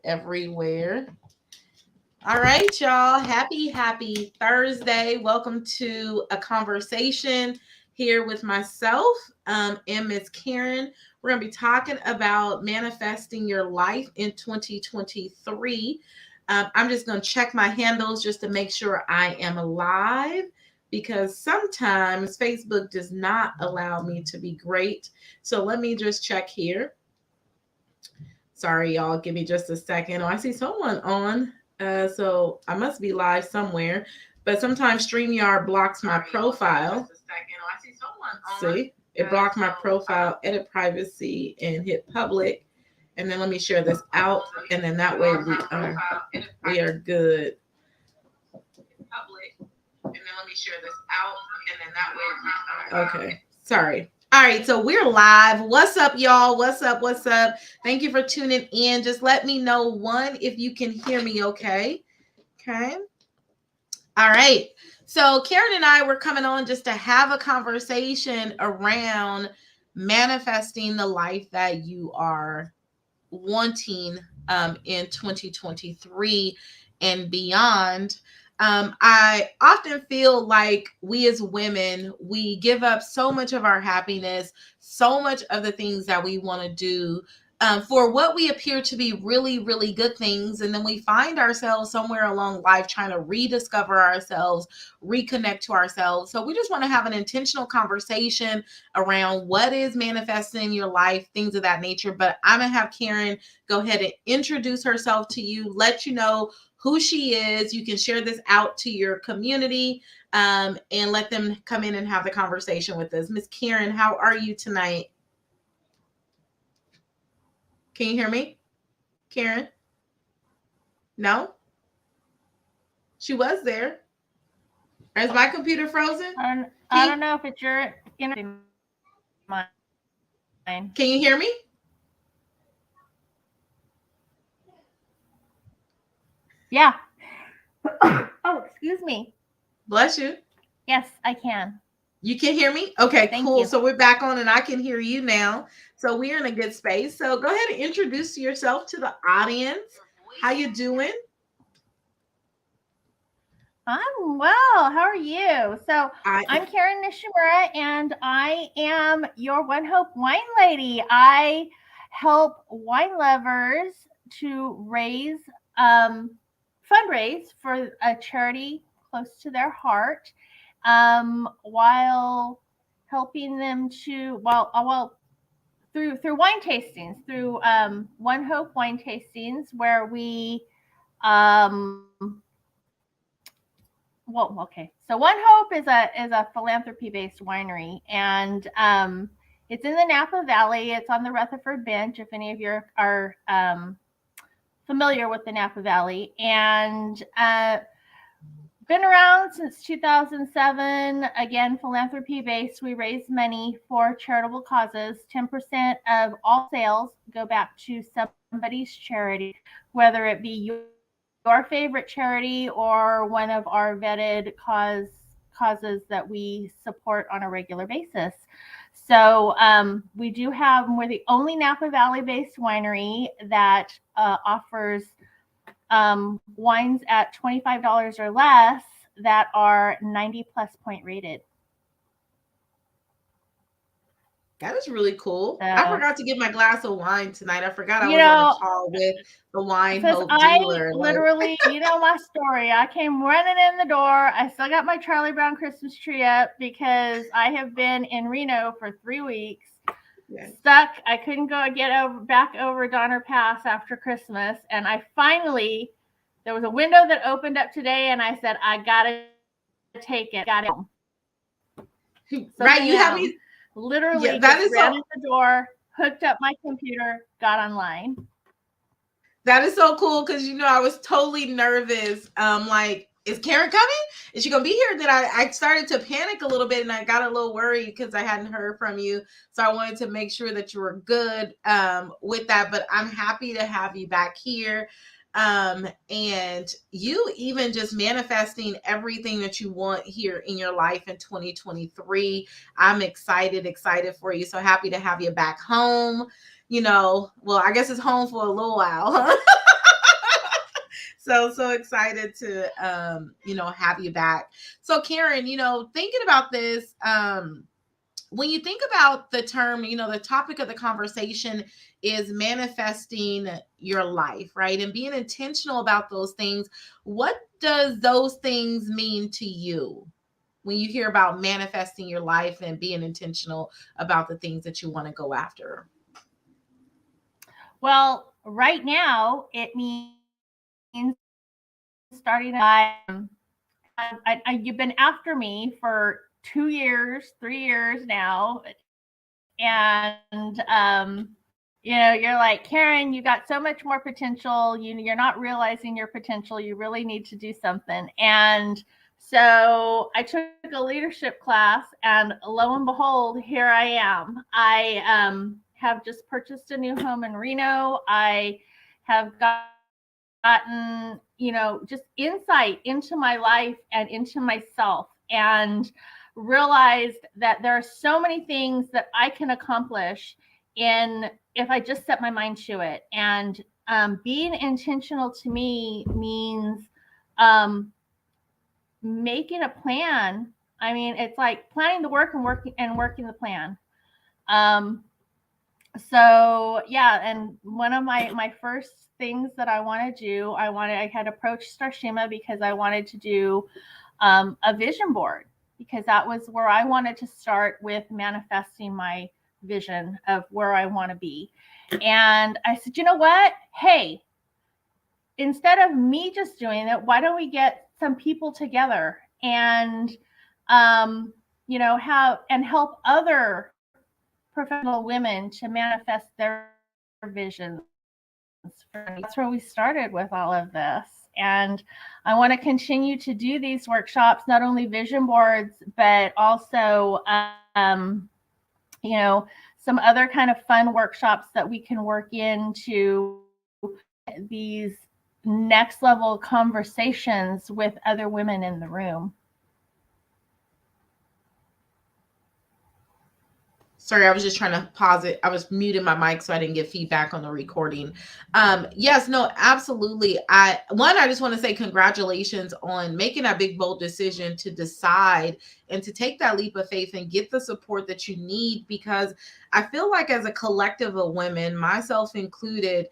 everywhere. All right, y'all. Happy Thursday. Welcome to a conversation here with myself and Miss Karen. We're going to be talking about manifesting your life in 2023. I'm just going to check my handles just to make sure I am alive because sometimes Facebook does not allow me to be great. So let me just check here. Sorry, y'all. Give me just a second. Oh, I see someone on. So I must be live somewhere. But sometimes StreamYard blocks my profile. See, it blocked my profile, edit privacy, and hit public. And then let me share this out. And then that way we are good. Okay. Sorry. All right, so we're live. What's up, y'all? What's up? What's up? Thank you for tuning in. Just let me know if you can hear me, okay? Okay. All right. So Karen and I were coming on just to have a conversation around manifesting the life that you are wanting in 2023 and beyond. I often feel like we as women, we give up so much of our happiness, so much of the things that we want to do for what we appear to be really, really good things. And then we find ourselves somewhere along life trying to rediscover ourselves, reconnect to ourselves. So we just want to have an intentional conversation around what is manifesting in your life, things of that nature. But I'm going to have Karen go ahead and introduce herself to you, let you know who she is. You can share this out to your community and let them come in and have the conversation with us. Miss Karen, how are you tonight? Can you hear me? Karen? No? She was there. Is my computer frozen? I don't know if it's your mine. Can you hear me? Yeah. Oh, excuse me. Bless you. Yes, I can. You can hear me? Okay, Thank cool. you. So we're back on and I can hear you now. So we're in a good space. So go ahead and introduce yourself to the audience. How you doing? I'm well. How are you? So I I'm Karen Nishimura, and I am your One Hope Wine Lady. I help wine lovers to fundraise for a charity close to their heart, while helping them to through wine tastings, through One Hope wine tastings, where we okay. So One Hope is a philanthropy based winery, and it's in the Napa Valley. It's on the Rutherford Bench. If any of you are familiar with the Napa Valley, and been around since 2007. Again, philanthropy based. We raise money for charitable causes. 10% of all sales go back to somebody's charity, whether it be your favorite charity or one of our vetted causes that we support on a regular basis. So we're the only Napa Valley based winery that offers wines at $25 or less that are 90 plus point rated. That is really cool. So, I forgot to get my glass of wine tonight. I forgot I was on a call with the Wine Because Hope I dealer. literally, my story. I came running in the door. I still got my Charlie Brown Christmas tree up because I have been in Reno for 3 weeks. Yeah. Stuck. I couldn't get back over Donner Pass after Christmas. And there was a window that opened up today, and I said, I got to take it. Got it. So right. You have me. Literally ran in the door, hooked up my computer, got online. That is so cool because I was totally nervous. Like, is Karen coming? Is she gonna be here? Then I started to panic a little bit and I got a little worried because I hadn't heard from you. So I wanted to make sure that you were good with that. But I'm happy to have you back here. And you even just manifesting everything that you want here in your life in 2023. I'm excited for you. So happy to have you back home. Well, I guess it's home for a little while, huh? So excited to have you back. So Karen, thinking about this, when you think about the term, the topic of the conversation is manifesting your life, right? And being intentional about those things. What does those things mean to you when you hear about manifesting your life and being intentional about the things that you want to go after? Well, right now it means starting. You've been after me for 2 years, 3 years now, and you're like, Karen, you got so much more potential. You're not realizing your potential. You really need to do something. And so I took a leadership class, and lo and behold, here I am. I have just purchased a new home in Reno. I have gotten, just insight into my life and into myself, and realized that there are so many things that I can accomplish if I just set my mind to it. And being intentional to me means making a plan. I mean, it's like planning the work and working the plan. So yeah, and one of my first things that I want to do, I had approached Starshima because I wanted to do a vision board, because that was where I wanted to start with manifesting my vision of where I want to be. And I said, you know what? Hey, instead of me just doing it, why don't we get some people together and help other professional women to manifest their visions. That's where we started with all of this. And I want to continue to do these workshops, not only vision boards, but also, some other kind of fun workshops that we can work into these next level conversations with other women in the room. Sorry, I was just trying to pause it. I was muting my mic so I didn't get feedback on the recording. Yes, no, absolutely. I just want to say congratulations on making that big, bold decision to decide and to take that leap of faith and get the support that you need, because I feel like as a collective of women, myself included,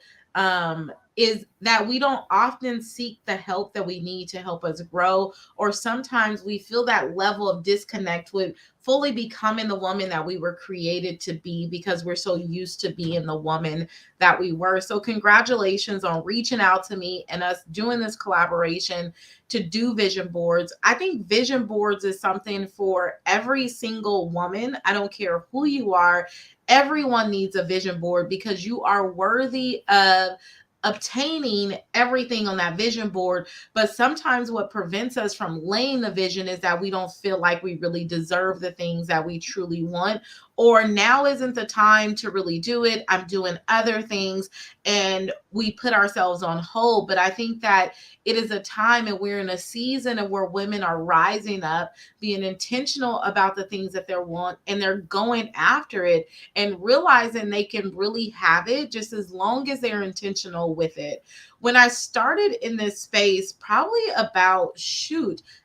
is that we don't often seek the help that we need to help us grow, or sometimes we feel that level of disconnect with fully becoming the woman that we were created to be, because we're so used to being the woman that we were. So congratulations on reaching out to me and us doing this collaboration to do vision boards. I think vision boards is something for every single woman. I don't care who you are. Everyone needs a vision board, because you are worthy of obtaining everything on that vision board. But sometimes what prevents us from laying the vision is that we don't feel like we really deserve the things that we truly want, or now isn't the time to really do it. I'm doing other things, and we put ourselves on hold. But I think that it is a time, and we're in a season of where women are rising up, being intentional about the things that they want, and they're going after it and realizing they can really have it just as long as they're intentional with it. When I started in this space, probably about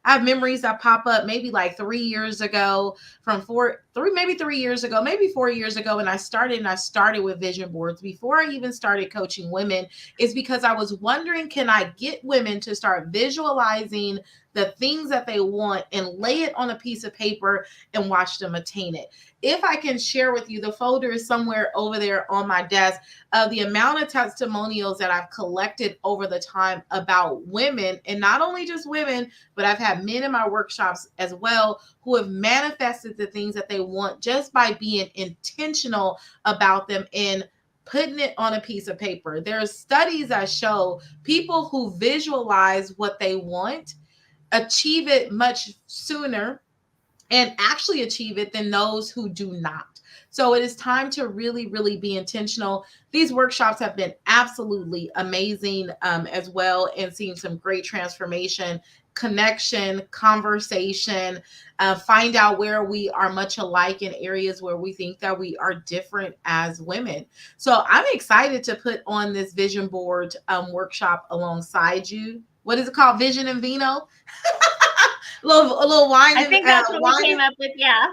I have memories that pop up maybe like 3 years ago, maybe 3 years ago, maybe 4 years ago. And I started with vision boards before I even started coaching women, is because I was wondering, can I get women to start visualizing the things that they want and lay it on a piece of paper and watch them attain it? If I can share with you, the folder is somewhere over there on my desk of the amount of testimonials that I've collected over the time about women, and not only just women, but I've had men in my workshops as well who have manifested the things that they want just by being intentional about them and putting it on a piece of paper. There are studies that show people who visualize what they want achieve it much sooner and actually achieve it than those who do not. So it is time to really, really be intentional. These workshops have been absolutely amazing as well, and seeing some great transformation, connection, conversation, find out where we are much alike in areas where we think that we are different as women. So I'm excited to put on this vision board workshop alongside you. What is it called? Vision and Vino? A little wine I and think that's what we wine. came up with. Yeah.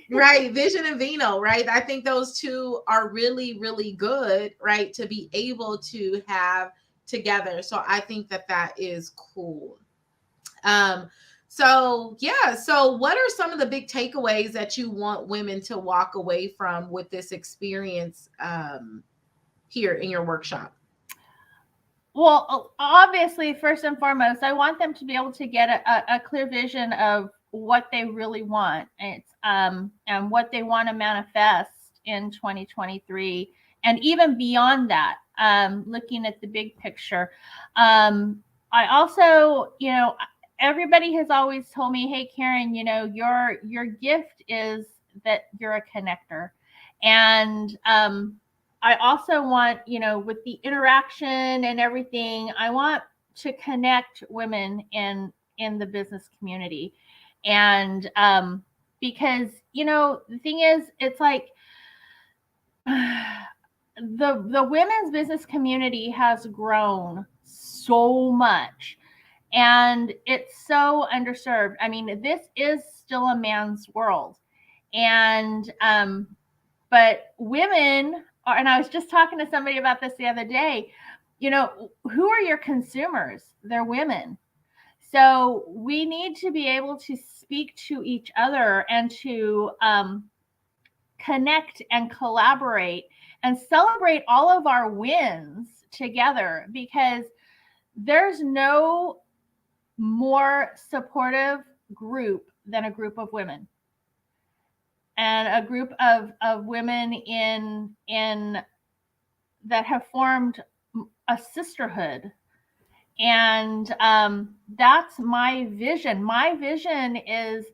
Right, Vision and Vino, right? I think those two are really, really good, right, to be able to have together. So I think that that is cool. Um, so yeah, so what are some of the big takeaways that you want women to walk away from with this experience here in your workshop? Well, obviously, first and foremost, I want them to be able to get a clear vision of what they really want. It's and what they want to manifest in 2023, and even beyond that, looking at the big picture. I also, everybody has always told me, "Hey, Karen, your gift is that you're a connector," and I also want, with the interaction and everything, I want to connect women in the business community. And because, the thing is, it's like the women's business community has grown so much, and it's so underserved. I mean, this is still a man's world. And but women are, and I was just talking to somebody about this the other day, who are your consumers? They're women. So we need to be able to speak to each other and to connect and collaborate and celebrate all of our wins together, because there's no more supportive group than a group of women, and a group of women in that have formed a sisterhood. And that's my vision. My vision is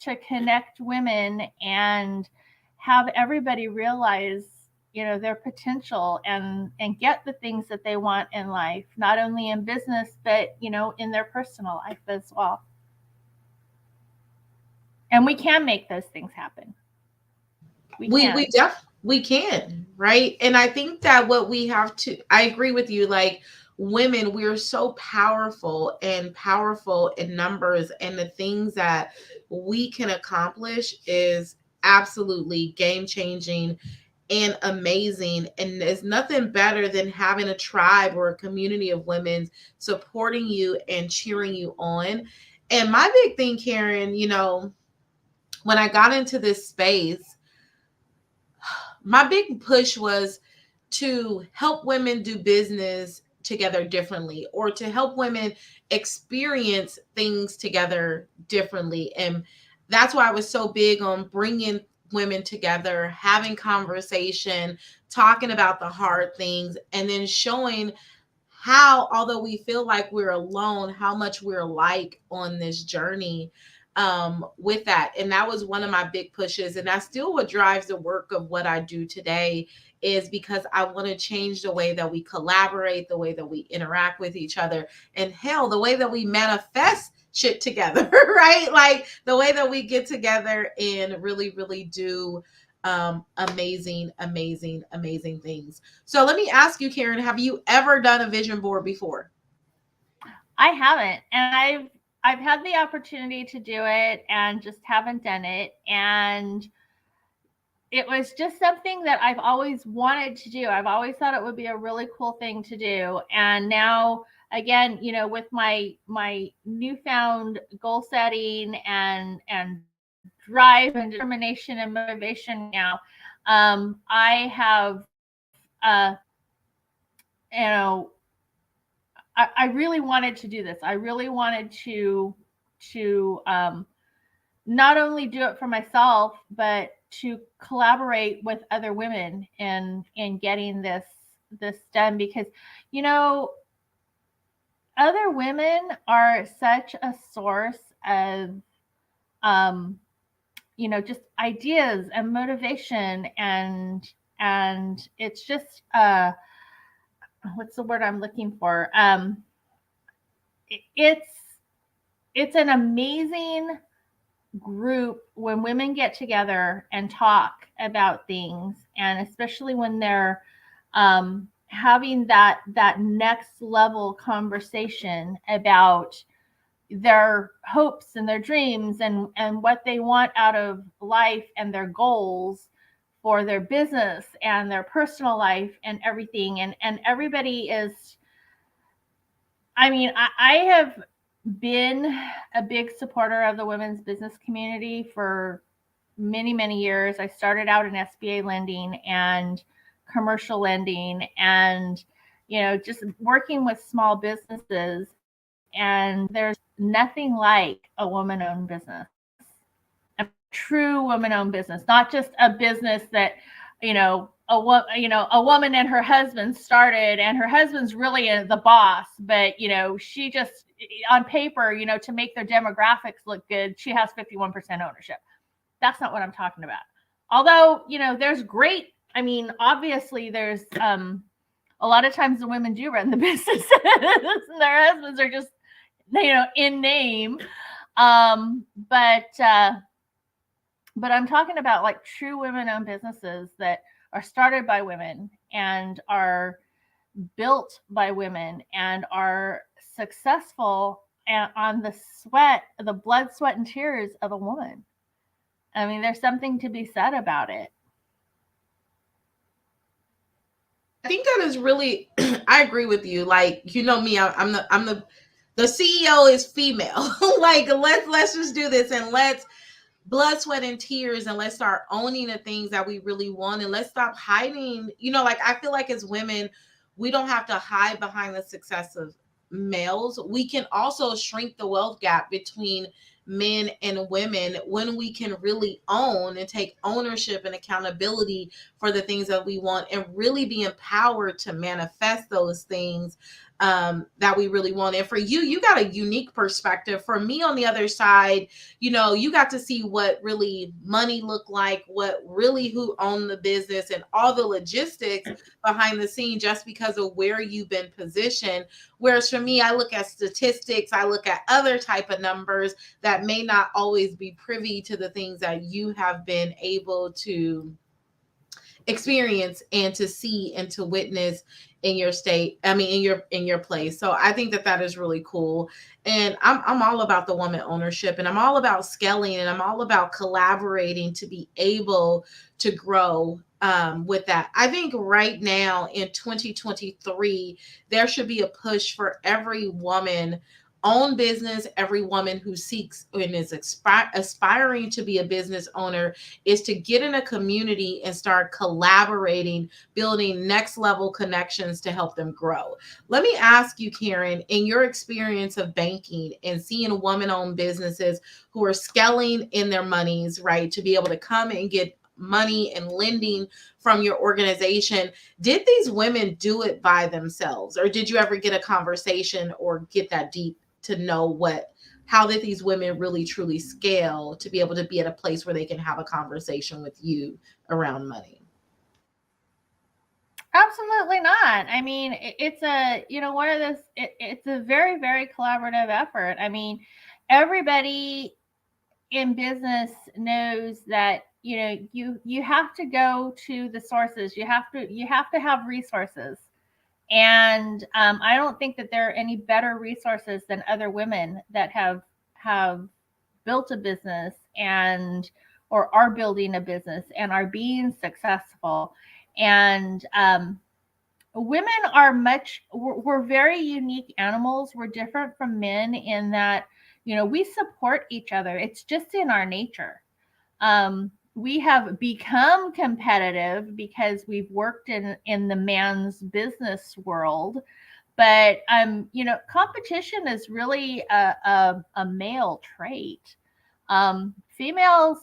to connect women and have everybody realize, their potential, and get the things that they want in life, not only in business, but in their personal life as well. And we can make those things happen. We can, right? And I think that what we have to, I agree with you, like women, we're so powerful in numbers, and the things that we can accomplish is absolutely game changing and amazing. And there's nothing better than having a tribe or a community of women supporting you and cheering you on. And my big thing, Karen, when I got into this space, my big push was to help women do business together differently, or to help women experience things together differently. And that's why I was so big on bringing women together, having conversation, talking about the hard things, and then showing how, although we feel like we're alone, how much we're alike on this journey with that. And that was one of my big pushes, and that's still what drives the work of what I do today, is because I want to change the way that we collaborate, the way that we interact with each other, and hell, the way that we manifest shit together. Right, like the way that we get together and really, really do amazing things. So let me ask you, Karen, have you ever done a vision board before? I haven't, and I've had the opportunity to do it and just haven't done it. And it was just something that I've always wanted to do. I've always thought it would be a really cool thing to do. And now, again, with my newfound goal setting and drive and determination and motivation now, I have you know I really wanted to do this. I really wanted to not only do it for myself, but to collaborate with other women in getting this done, because other women are such a source of just ideas and motivation, and it's just what's the word I'm looking for? It's an amazing group when women get together and talk about things, and especially when they're having that next level conversation about their hopes and their dreams, and what they want out of life, and their goals for their business and their personal life and everything. And everybody is, I have been a big supporter of the women's business community for many, many years. I started out in SBA lending and commercial lending, and just working with small businesses. And there's nothing like a woman-owned business, a true woman-owned business, not just a business that a woman and her husband started, and her husband's really the boss, but she just, on paper, to make their demographics look good, she has 51% ownership. That's not what I'm talking about. Although, there's great, obviously there's a lot of times the women do run the businesses and their husbands are just, in name. But I'm talking about like true women-owned businesses that are started by women and are built by women and are successful on the blood, sweat, and tears of a woman. There's something to be said about it. I think that is really, I agree with you. Like, me, I'm the CEO is female. Like, let's just do this, and let's blood, sweat, and tears, and let's start owning the things that we really want, and let's stop hiding. Like, I feel like as women, we don't have to hide behind the success of males. We can also shrink the wealth gap between men and women when we can really own and take ownership and accountability for the things that we want, and really be empowered to manifest those things that we really want. And for you got a unique perspective. For me, on the other side, you got to see what really money looked like, who owned the business, and all the logistics behind the scene, just because of where you've been positioned. Whereas for me, I look at statistics, I look at other type of numbers that may not always be privy to the things that you have been able to experience and to see and to witness in your state. In your place. So I think that is really cool. And I'm all about the woman ownership, and I'm all about scaling, and I'm all about collaborating to be able to grow with that. I think right now in 2023, there should be a push for every woman own business. Every woman who seeks and is aspiring to be a business owner is to get in a community and start collaborating, building next level connections to help them grow. Let me ask you, Karen, in your experience of banking and seeing woman-owned businesses who are scaling in their monies, right, to be able to come and get money and lending from your organization, did these women do it by themselves, or did you ever get a conversation or get that deep to know how did these women really truly scale to be able to be at a place where they can have a conversation with you around money? Absolutely not. It's it's a very, very collaborative effort. Everybody in business knows that you have to go to the sources. You have to have resources. And I don't think that there are any better resources than other women that have built a business or are building a business and are being successful. And women we're very unique animals. We're different from men in that, we support each other. It's just in our nature. We have become competitive because we've worked in the man's business world, but competition is really a male trait. Females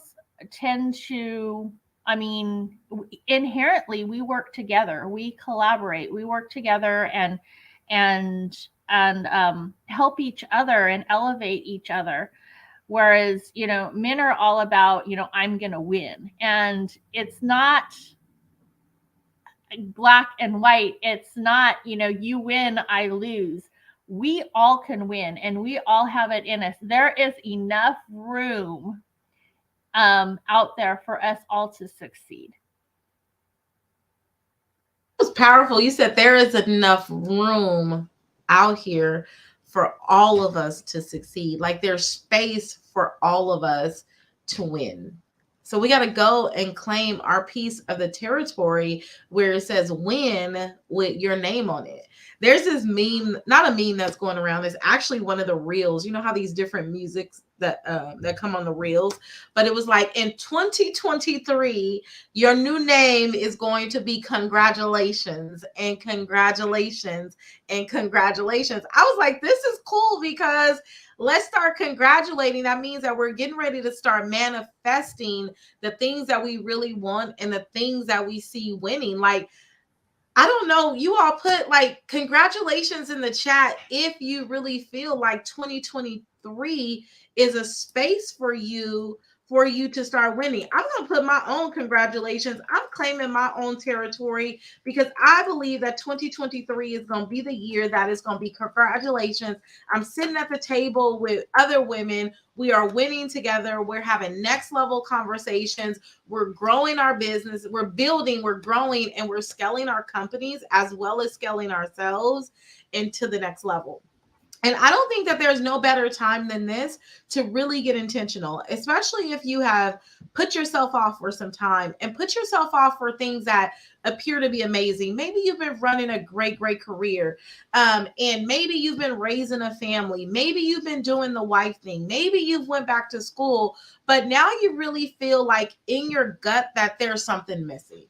tend to, inherently, we work together, we collaborate, we work together and help each other and elevate each other. Whereas, men are all about, I'm going to win. And it's not black and white. It's not, you win, I lose. We all can win, and we all have it in us. There is enough room out there for us all to succeed. It was powerful. You said there is enough room out here for all of us to succeed. Like there's space for all of us to win. So we got to go and claim our piece of the territory where it says win with your name on it. There's this meme, not a meme that's going around. It's actually one of the reels. You know how these different musics that come on the reels, but it was like in 2023, your new name is going to be congratulations and congratulations and congratulations. I was like, this is cool because let's start congratulating. That means that we're getting ready to start manifesting the things that we really want and the things that we see winning. Like, I don't know, you all put like congratulations in the chat if you really feel like 2023 is a space for you to start winning. I'm going to put my own congratulations. I'm claiming my own territory because I believe that 2023 is going to be the year that is going to be congratulations. I'm sitting at the table with other women. We are winning together. We're having next level conversations. We're growing our business. We're building, we're growing, and we're scaling our companies as well as scaling ourselves into the next level. And I don't think that there's no better time than this to really get intentional, especially if you have put yourself off for some time and put yourself off for things that appear to be amazing. Maybe you've been running a great career, and maybe you've been raising a family. Maybe you've been doing the wife thing. Maybe you've went back to school, but now you really feel like in your gut that there's something missing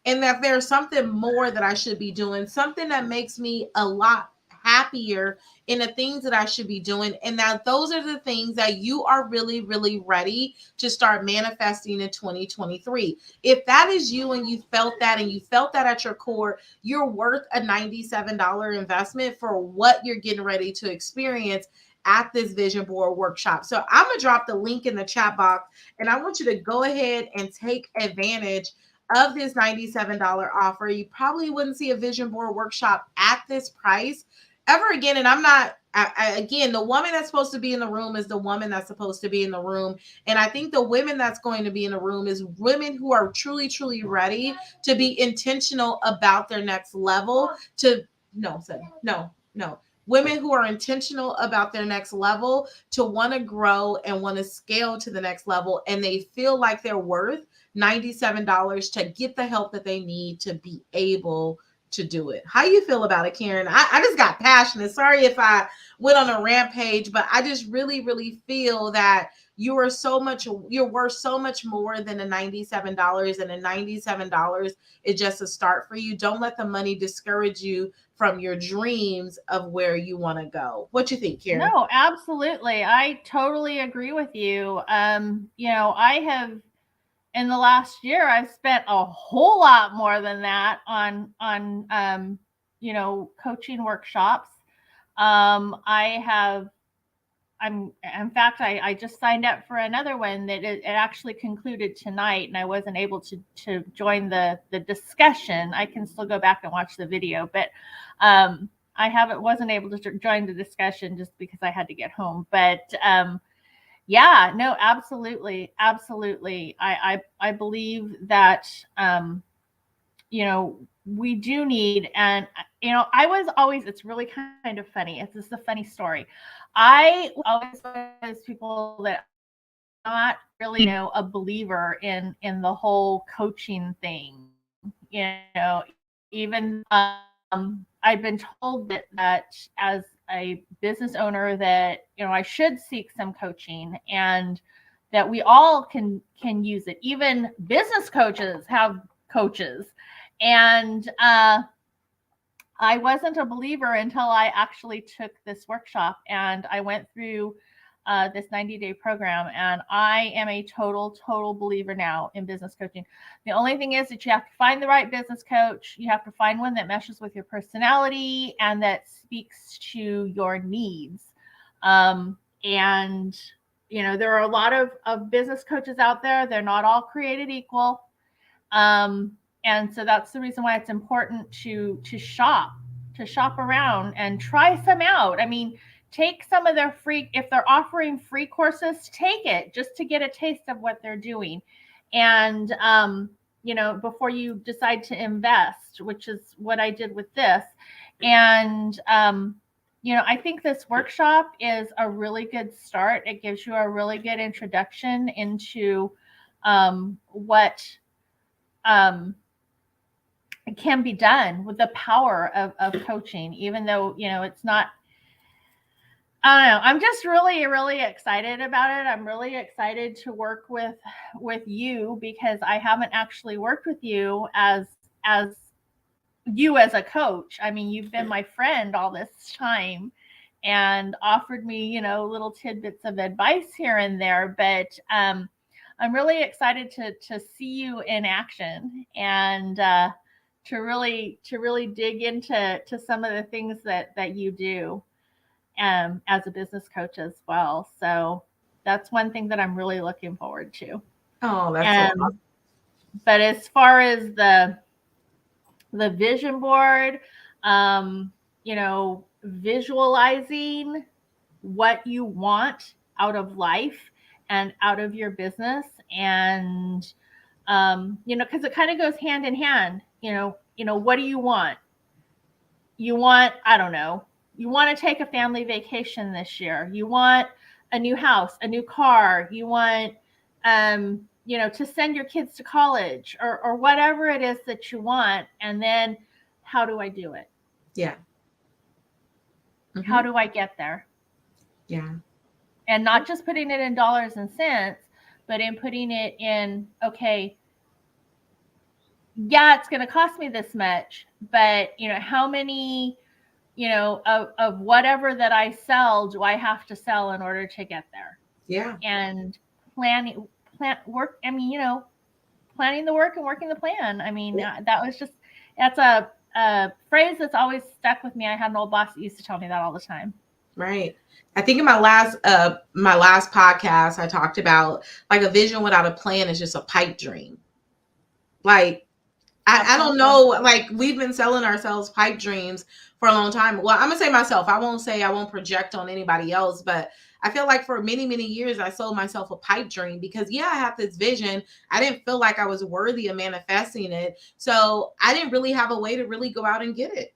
and that there's something more that I should be doing, something that makes me a lot happier in the things that I should be doing. And that those are the things that you are really, really ready to start manifesting in 2023. If that is you and you felt that at your core, you're worth a $97 investment for what you're getting ready to experience at this vision board workshop. So I'm going to drop the link in the chat box, and I want you to go ahead and take advantage of this $97 offer. You probably wouldn't see a vision board workshop at this price ever again. And I'm not, again, the woman that's supposed to be in the room is the woman that's supposed to be in the room. And I think the women that's going to be in the room is women who are truly, truly ready to be intentional about their next level. Women who are intentional about their next level, to want to grow and want to scale to the next level. And they feel like they're worth $97 to get the help that they need to be able to do it. How you feel about it, Karen? I just got passionate. Sorry if I went on a rampage, but I just really, really feel that you're worth so much more than the $97, and the $97 is just a start for you. Don't let the money discourage you from your dreams of where you want to go. What you think, Karen? No, absolutely. I totally agree with you. I have, in the last year, I've spent a whole lot more than that on coaching workshops. In fact, I just signed up for another one that it actually concluded tonight, and I wasn't able to join the discussion. I can still go back and watch the video, but wasn't able to join the discussion just because I had to get home. But yeah, no, absolutely. I believe that we do need, and I was always, it's really kind of funny. It's just a funny story. I always was people that not really a believer in the whole coaching thing. Even I've been told that as a business owner that I should seek some coaching, and that we all can use it. Even business coaches have coaches. And I wasn't a believer until I actually took this workshop, and I went through this 90-day program, and I am a total believer now in business coaching. The only thing is that you have to find the right business coach. You have to find one that meshes with your personality and that speaks to your needs. And there are a lot of business coaches out there. They're not all created equal. And so that's the reason why it's important to shop around and try some out. I mean, take some of their free, if they're offering free courses, take it just to get a taste of what they're doing. And, before you decide to invest, which is what I did with this. And, I think this workshop is a really good start. It gives you a really good introduction into what can be done with the power of coaching, even though, it's not, I don't know. I'm just really, really excited about it. I'm really excited to work with you, because I haven't actually worked with you as you as a coach. I mean, you've been my friend all this time and offered me, little tidbits of advice here and there, but I'm really excited to see you in action, and to really dig into some of the things that you do as a business coach as well. So that's one thing that I'm really looking forward to. Oh, that's so awesome. But as far as the vision board, visualizing what you want out of life and out of your business, and because it kind of goes hand in hand. What do you want? You want, I don't know, you want to take a family vacation this year. You want a new house, a new car. You want, to send your kids to college, or whatever it is that you want. And then, how do I do it? Yeah. Mm-hmm. How do I get there? Yeah. And not just putting it in dollars and cents, but in putting it in, okay, yeah, it's going to cost me this much, but how many, of whatever that I sell do I have to sell in order to get there? Yeah. And planning the work and working the plan. I mean, that's a phrase that's always stuck with me. I had an old boss that used to tell me that all the time. Right. I think in my last podcast, I talked about, like, a vision without a plan is just a pipe dream. Like, I don't know, like, we've been selling ourselves pipe dreams for a long time. Well, I'm gonna say myself. I won't project on anybody else, but I feel like for many, many years I sold myself a pipe dream, because I had this vision. I didn't feel like I was worthy of manifesting it. So I didn't really have a way to really go out and get it.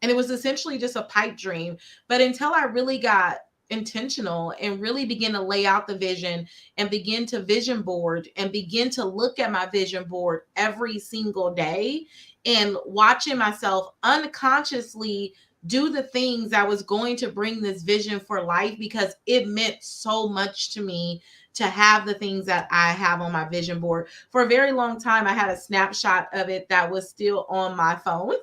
And it was essentially just a pipe dream. But until I really got intentional and really begin to lay out the vision and begin to vision board and begin to look at my vision board every single day and watching myself unconsciously do the things that was going to bring this vision for life, because it meant so much to me to have the things that I have on my vision board. For a very long time, I had a snapshot of it that was still on my phone.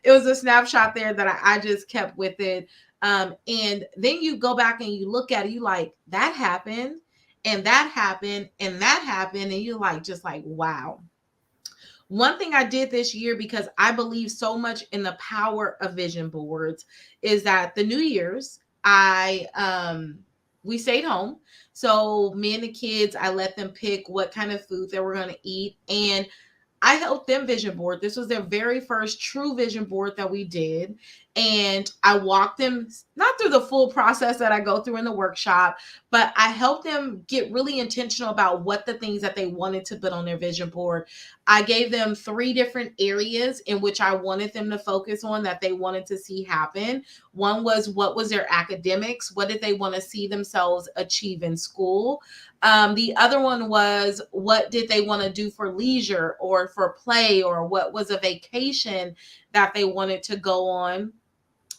It was a snapshot there that I just kept with it. And then you go back and you look at it, you like, that happened, and that happened, and that happened. And you're like, just like, wow. One thing I did this year, because I believe so much in the power of vision boards, is that the New Year's, we stayed home. So me and the kids, I let them pick what kind of food they were going to eat. And I helped them vision board. This was their very first true vision board that we did. And I walked them, not through the full process that I go through in the workshop, but I helped them get really intentional about what the things that they wanted to put on their vision board. I gave them 3 different areas in which I wanted them to focus on, that they wanted to see happen. One was, what was their academics? What did they want to see themselves achieve in school? The other one was, what did they want to do for leisure or for play, or what was a vacation that they wanted to go on?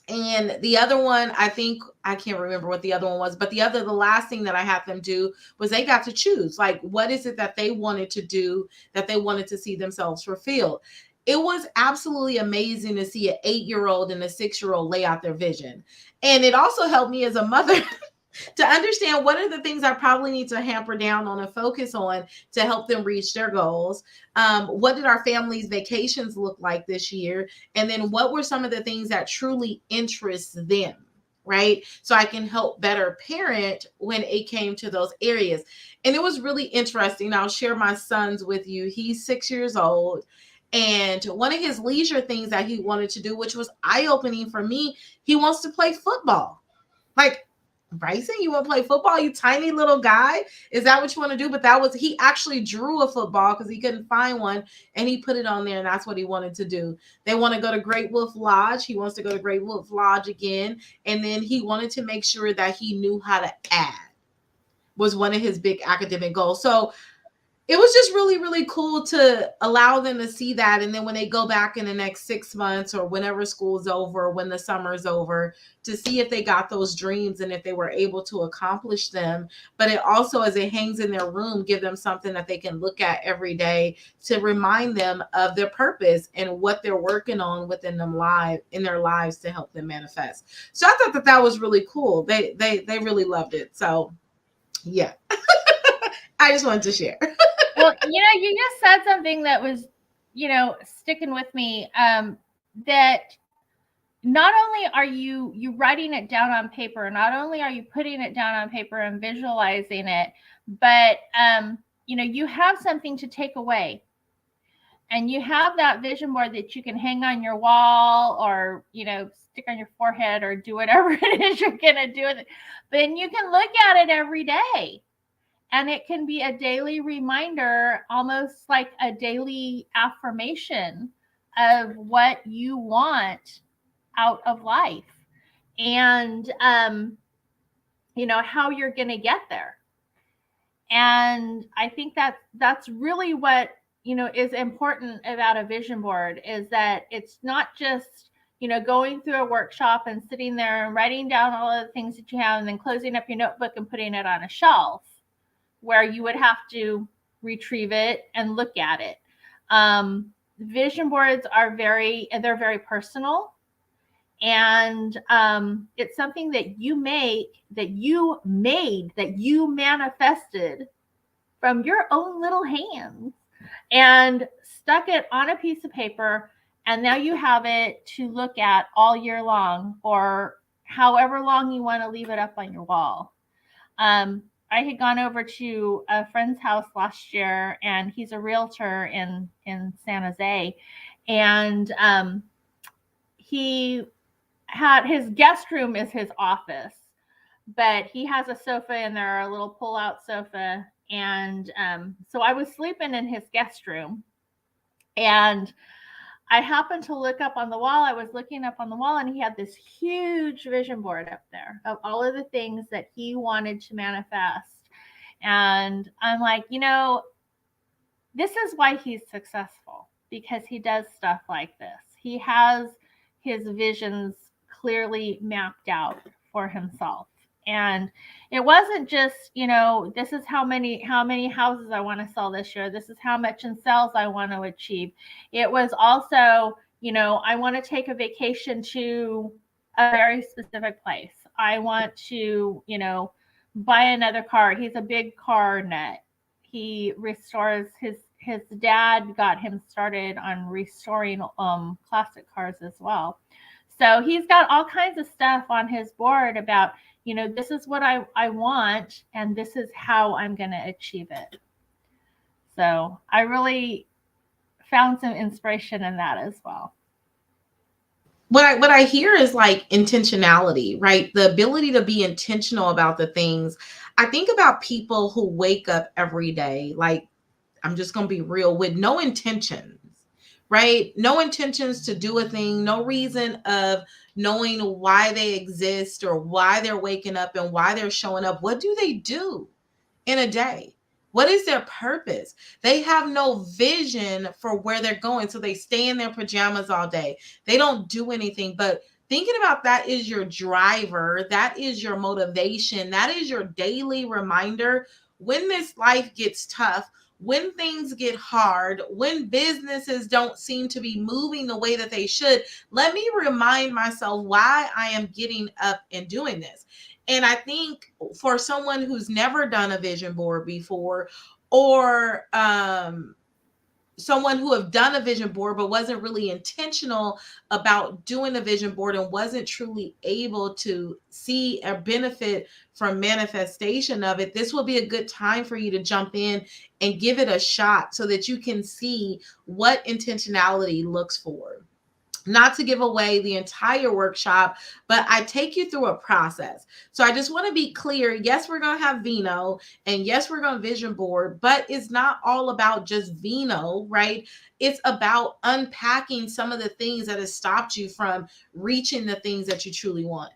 And the other one, I can't remember what the other one was, but the last thing that I had them do was they got to choose, like, what is it that they wanted to do, that they wanted to see themselves fulfilled. It was absolutely amazing to see an 8-year-old and a 6-year-old lay out their vision. And it also helped me as a mother to understand what are the things I probably need to hamper down on and focus on to help them reach their goals. What did our family's vacations look like this year? And then what were some of the things that truly interest them? right? So I can help better parent when it came to those areas. And it was really interesting. I'll share my son's with you. He's 6 years old. And one of his leisure things that he wanted to do, which was eye opening for me, he wants to play football. Like, Bryson, you want to play football, you tiny little guy? Is that what you want to do? But he actually drew a football because he couldn't find one, and he put it on there, and that's what he wanted to do. They want to go to Great Wolf Lodge. He wants to go to Great Wolf Lodge again. And then he wanted to make sure that he knew how to add, was one of his big academic goals. So it was just really, really cool to allow them to see that. And then when they go back in the next 6 months or whenever school's over, when the summer's over, to see if they got those dreams and if they were able to accomplish them. But it also, as it hangs in their room, give them something that they can look at every day to remind them of their purpose and what they're working on within in their lives to help them manifest. So I thought that was really cool. They really loved it. So yeah, I just wanted to share. Well, you just said something that was, sticking with me, that not only are you writing it down on paper, not only are you putting it down on paper and visualizing it, but, you have something to take away. And you have that vision board that you can hang on your wall or, stick on your forehead or do whatever it is you're going to do with it. Then you can look at it every day. And it can be a daily reminder, almost like a daily affirmation of what you want out of life and, how you're going to get there. And I think that's really what, is important about a vision board, is that it's not just, going through a workshop and sitting there and writing down all of the things that you have and then closing up your notebook and putting it on a shelf where you would have to retrieve it and look at it. Vision boards are very personal. And it's something that you manifested from your own little hands and stuck it on a piece of paper. And now you have it to look at all year long, or however long you want to leave it up on your wall. I had gone over to a friend's house last year, and he's a realtor in San Jose. And he had, his guest room is his office, but he has a sofa in there, a little pull-out sofa. And so I was sleeping in his guest room, and I happened to look up on the wall. I was looking up on the wall, and he had this huge vision board up there of all of the things that he wanted to manifest. And I'm like, this is why he's successful, because he does stuff like this. He has his visions clearly mapped out for himself. And it wasn't just, this is how many houses I want to sell this year. This is how much in sales I want to achieve. It was also, I want to take a vacation to a very specific place. I want to, buy another car. He's a big car nut. He restores, his dad got him started on restoring classic cars as well. So he's got all kinds of stuff on his board about, this is what I want, and this is how I'm going to achieve it. So I really found some inspiration in that as well. What I hear is like intentionality, right? The ability to be intentional about the things. I think about people who wake up every day, like, I'm just going to be real, with no intentions, right? No intentions to do a thing, no reason of knowing why they exist or why they're waking up and why they're showing up. What do they do in a day? What is their purpose? They have no vision for where they're going. So they stay in their pajamas all day. They don't do anything. But thinking about that is your driver. That is your motivation. That is your daily reminder. When this life gets tough, when things get hard, when businesses don't seem to be moving the way that they should, let me remind myself why I am getting up and doing this. And I think for someone who's never done a vision board before, or someone who have done a vision board but wasn't really intentional about doing a vision board and wasn't truly able to see a benefit from manifestation of it, this will be a good time for you to jump in and give it a shot so that you can see what intentionality looks for. Not to give away the entire workshop, but I take you through a process. So I just want to be clear. Yes, we're going to have Vino, and yes, we're going to vision board, but it's not all about just Vino, right? It's about unpacking some of the things that has stopped you from reaching the things that you truly want.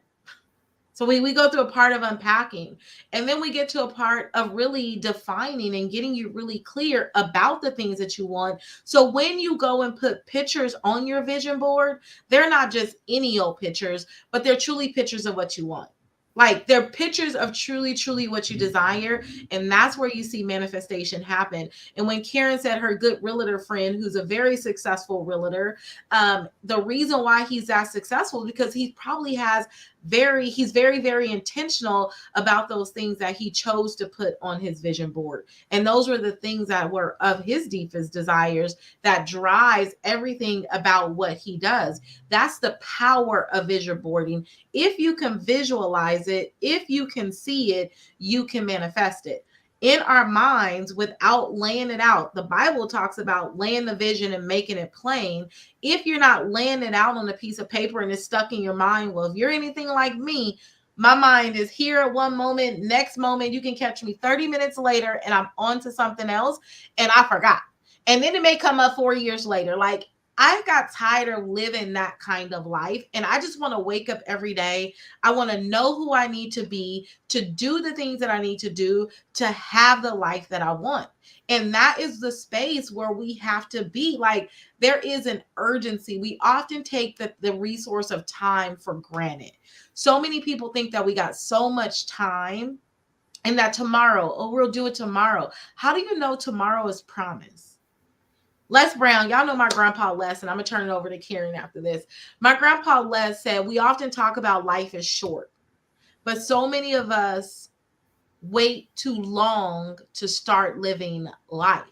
So we go through a part of unpacking, and then we get to a part of really defining and getting you really clear about the things that you want. So when you go and put pictures on your vision board, they're not just any old pictures, but they're truly pictures of what you want. Like they're pictures of truly what you desire. And that's where you see manifestation happen. And when Karen said her good realtor friend, who's a very successful realtor, the reason why he's that successful because he probably has he's very intentional about those things that he chose to put on his vision board. And those were the things that were of his deepest desires that drives everything about what he does. That's the power of vision boarding. If you can visualize it, if you can see it, you can manifest it in our minds without laying it out. The Bible talks about laying the vision and making it plain. If you're not laying it out on a piece of paper and it's stuck in your mind, well, if you're anything like me, my mind is here at one moment, next moment, you can catch me 30 minutes later and I'm on to something else and I forgot. And then it may come up 4 years later. Like I got tired of living that kind of life. And I just want to wake up every day. I want to know who I need to be to do the things that I need to do to have the life that I want. And that is the space where we have to be. Like there is an urgency. We often take the resource of time for granted. So many people think that we got so much time and that tomorrow, oh, we'll do it tomorrow. How do you know tomorrow is promised? Les Brown, y'all know my grandpa Les, and I'm going to turn it over to Karen after this. My grandpa Les said, we often talk about life is short, but so many of us wait too long to start living life.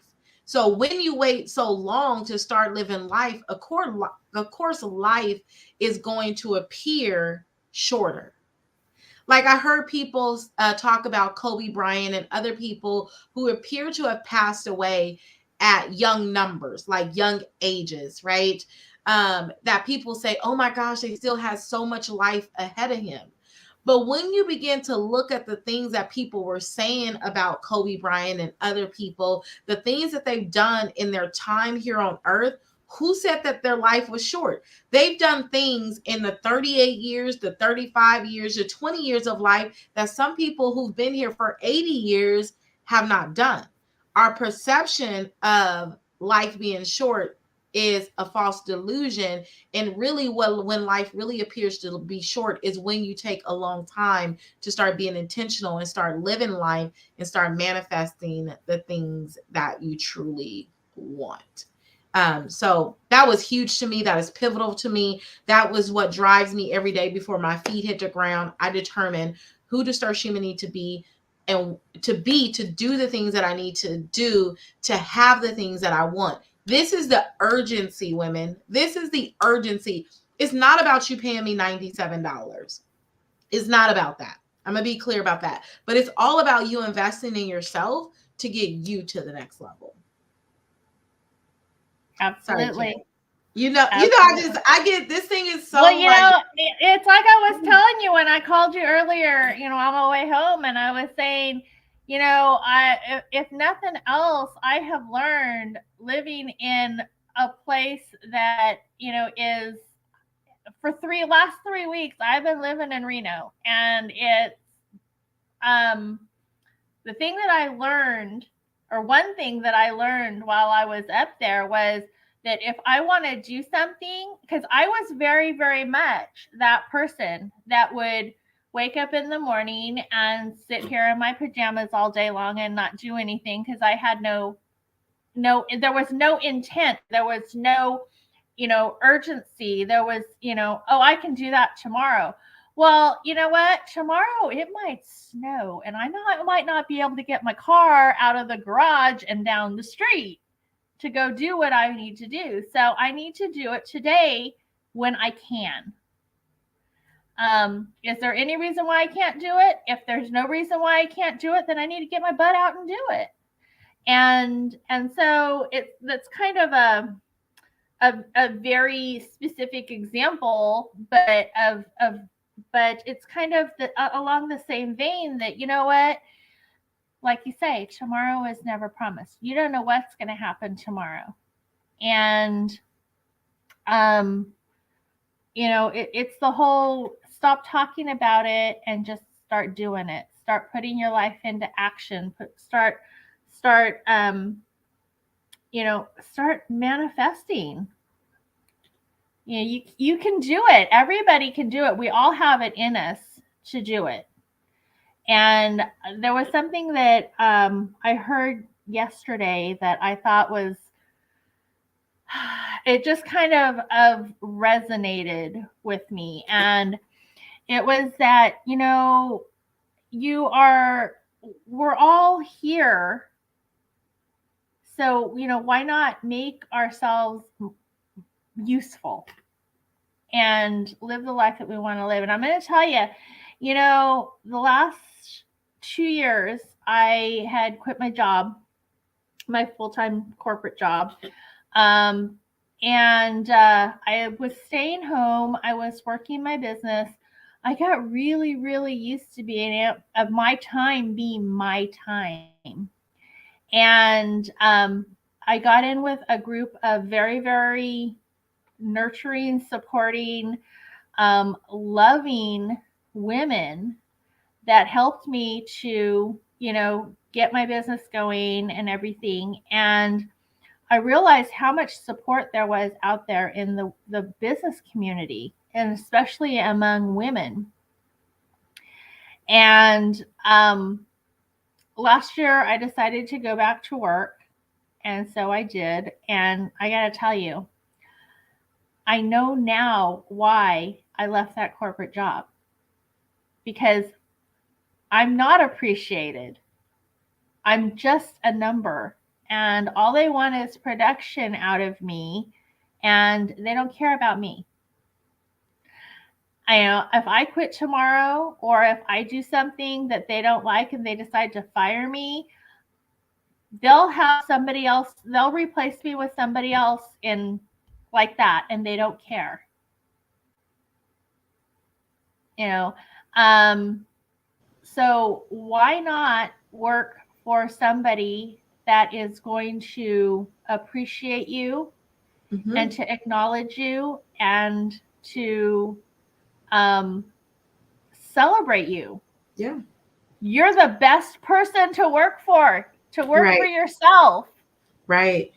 So when you wait so long to start living life, of course, life is going to appear shorter. Like I heard people talk about Kobe Bryant and other people who appear to have passed away at young numbers, like young ages, right? That people say, oh my gosh, they still have so much life ahead of him. But when you begin to look at the things that people were saying about Kobe Bryant and other people, the things that they've done in their time here on earth, who said that their life was short? They've done things in the 38 years, the 35 years, the 20 years of life that some people who've been here for 80 years have not done. Our perception of life being short is a false delusion. And really, when life really appears to be short is when you take a long time to start being intentional and start living life and start manifesting the things that you truly want. So that was huge to me. That is pivotal to me. That was what drives me every day before my feet hit the ground. I determine who does Starshima need to be and to do the things that I need to do to have the things that I want. This is the urgency, women. This is the urgency. It's not about you paying me $97. It's not about that. I'm going to be clear about that. But it's all about you investing in yourself to get you to the next level. Absolutely. Sorry, I get this thing is so. Well, it's like I was telling you when I called you earlier, on my way home, and I was saying, if nothing else, I have learned living in a place that, is for last 3 weeks, I've been living in Reno, and it's, the thing that I learned, or one thing that I learned while I was up there was that if I want to do something, because I was very, very much that person that would wake up in the morning and sit here in my pajamas all day long and not do anything because I had there was no intent. There was no, urgency. There was, oh, I can do that tomorrow. Well, you know what? Tomorrow it might snow and I might not be able to get my car out of the garage and down the street. to go do what I need to do. So I need to do it today when I can. Is there any reason why I can't do it? If there's no reason why I can't do it, then I need to get my butt out and do it. And so that's kind of a very specific example, but it's kind of along the same vein that, you know what, like you say, tomorrow is never promised. You don't know what's going to happen tomorrow. And, it's the whole stop talking about it and just start doing it. Start putting your life into action. Start manifesting. You can do it. Everybody can do it. We all have it in us to do it. And there was something that I heard yesterday that I thought was, it just kind of resonated with me. And it was that, we're all here. So, why not make ourselves useful and live the life that we want to live? And I'm going to tell you, the last 2 years, I had quit my job, my full-time corporate job. And I was staying home. I was working my business. I got really, really used to of my time being my time. And I got in with a group of very, very nurturing, supporting, loving women that helped me to, get my business going and everything. And I realized how much support there was out there in the business community, and especially among women. And last year, I decided to go back to work. And so I did. And I got to tell you, I know now why I left that corporate job. Because I'm not appreciated. I'm just a number. And all they want is production out of me. And they don't care about me. I know if I quit tomorrow, or if I do something that they don't like and they decide to fire me, they'll have somebody else, they'll replace me with somebody else in like that, and they don't care. So why not work for somebody that is going to appreciate you and to acknowledge you and to celebrate you? Yeah. You're the best person to work for yourself. Right.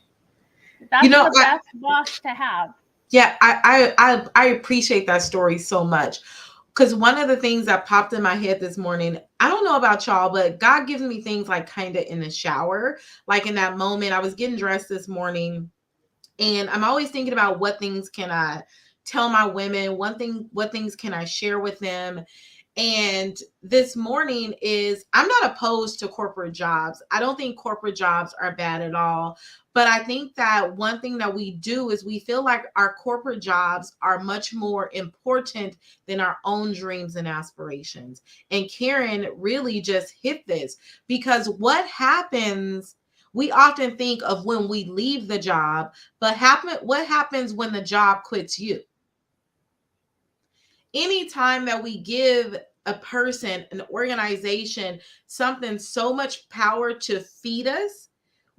That's the best boss to have. Yeah, I appreciate that story so much. Because one of the things that popped in my head this morning, I don't know about y'all, but God gives me things like kind of in the shower. Like in that moment, I was getting dressed this morning, and I'm always thinking about what things can I tell my women, what things can I share with them. And this morning I'm not opposed to corporate jobs. I don't think corporate jobs are bad at all. But I think that one thing that we do is we feel like our corporate jobs are much more important than our own dreams and aspirations. And Karen really just hit this, because what happens, we often think of when we leave the job, but what happens when the job quits you? Anytime that we give a person, an organization, something so much power to feed us,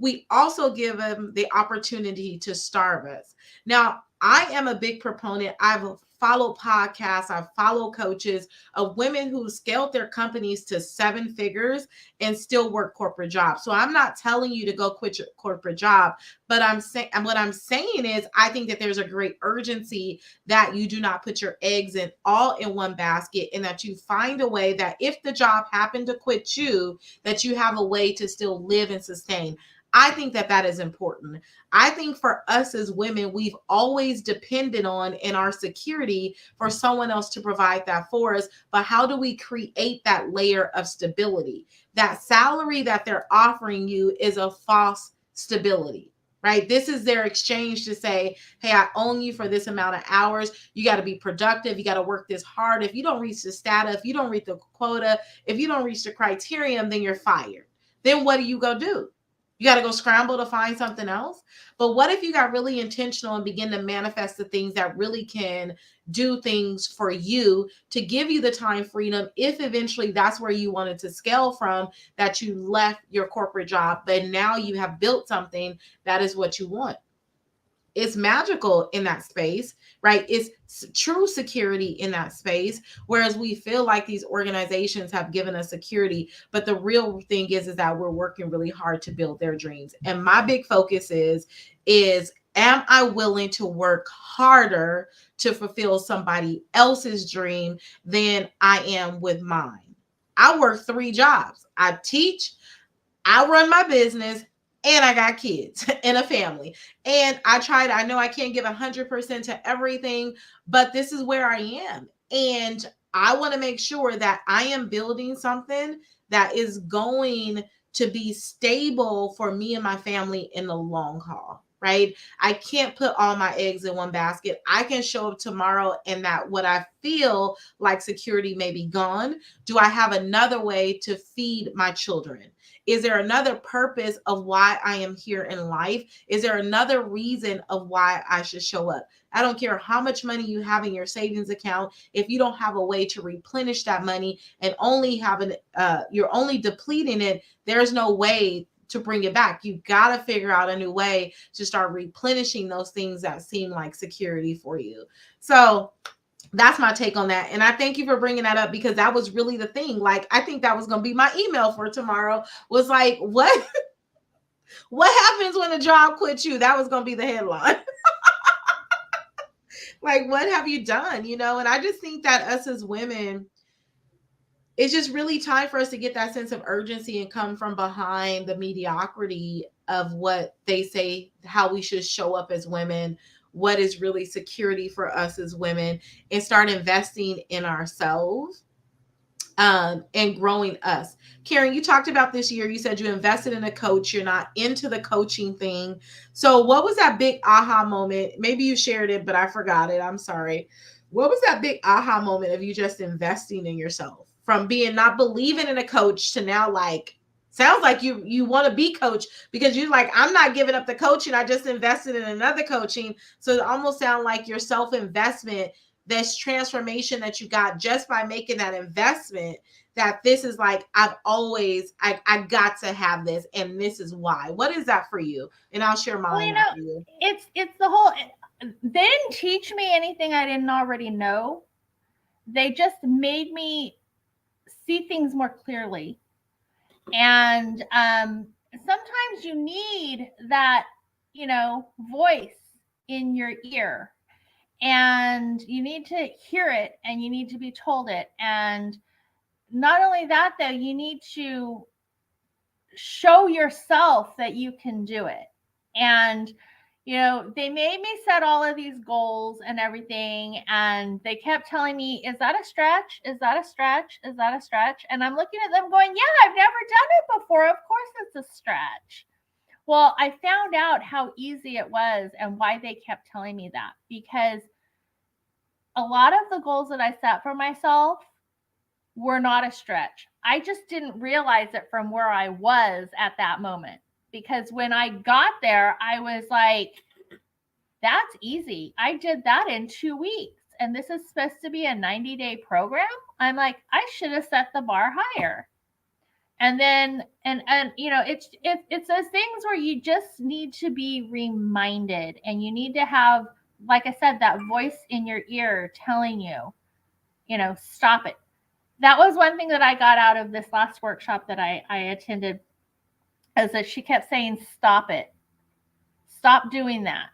we also give them the opportunity to starve us. Now, I am a big proponent. I've followed podcasts, I've followed coaches of women who scaled their companies to 7 figures and still work corporate jobs. So I'm not telling you to go quit your corporate job, but what I'm saying is I think that there's a great urgency that you do not put your eggs all in one basket, and that you find a way that if the job happened to quit you, that you have a way to still live and sustain. I think that is important. I think for us as women, we've always depended on in our security for someone else to provide that for us. But how do we create that layer of stability? That salary that they're offering you is a false stability. right? This is their exchange to say, hey, I own you for this amount of hours. You got to be productive. You got to work this hard. If you don't reach the stata, if you don't reach the quota, if you don't reach the criterion, then you're fired. Then what do you go do? You got to go scramble to find something else. But what if you got really intentional and begin to manifest the things that really can do things for you to give you the time freedom if eventually that's where you wanted to scale from, that you left your corporate job, but now you have built something that is what you want. It's magical in that space, right? It's true security in that space. Whereas we feel like these organizations have given us security, but the real thing is that we're working really hard to build their dreams. And my big focus is am I willing to work harder to fulfill somebody else's dream than I am with mine? I work 3 jobs. I teach, I run my business, and I got kids and a family. And I know I can't give 100% to everything, but this is where I am. And I want to make sure that I am building something that is going to be stable for me and my family in the long haul, right? I can't put all my eggs in one basket. I can show up tomorrow and that what I feel like security may be gone. Do I have another way to feed my children? Is there another purpose of why I am here in life? Is there another reason of why I should show up? I don't care how much money you have in your savings account. If you don't have a way to replenish that money and you're only depleting it, there's no way to bring it back. You got to figure out a new way to start replenishing those things that seem like security for you. So that's my take on that. And I thank you for bringing that up because that was really the thing. Like, I think that was going to be my email for tomorrow was like, what happens when a job quits you? That was going to be the headline. Like, what have you done? And I just think that us as women, it's just really time for us to get that sense of urgency and come from behind the mediocrity of what they say, how we should show up as women, what is really security for us as women, and start investing in ourselves and growing us. Karen, you talked about this year. You said you invested in a coach. You're not into the coaching thing. So what was that big aha moment? Maybe you shared it, but I forgot it. I'm sorry. What was that big aha moment of you just investing in yourself from being not believing in a coach to now like, sounds like you want to be coach because you're like, I'm not giving up the coaching. I just invested in another coaching. So it almost sounds like your self-investment, this transformation that you got just by making that investment, that this is like, I got to have this. And this is why. What is that for you? And I'll share mine after you. It's the whole, they didn't teach me anything I didn't already know. They just made me see things more clearly. And sometimes you need that, voice in your ear, and you need to hear it and you need to be told it. And not only that, though, you need to show yourself that you can do it. And they made me set all of these goals and everything. And they kept telling me, is that a stretch? Is that a stretch? Is that a stretch? And I'm looking at them going, yeah, I've never done it before. Of course it's a stretch. Well, I found out how easy it was and why they kept telling me that, because a lot of the goals that I set for myself were not a stretch. I just didn't realize it from where I was at that moment. Because when I got there, I was like, that's easy. I did that in 2 weeks. And this is supposed to be a 90-day program. I'm like, I should have set the bar higher. And then, and it's those things where you just need to be reminded, and you need to have, like I said, that voice in your ear telling you, stop it. That was one thing that I got out of this last workshop that I attended, is that she kept saying, stop it. Stop doing that.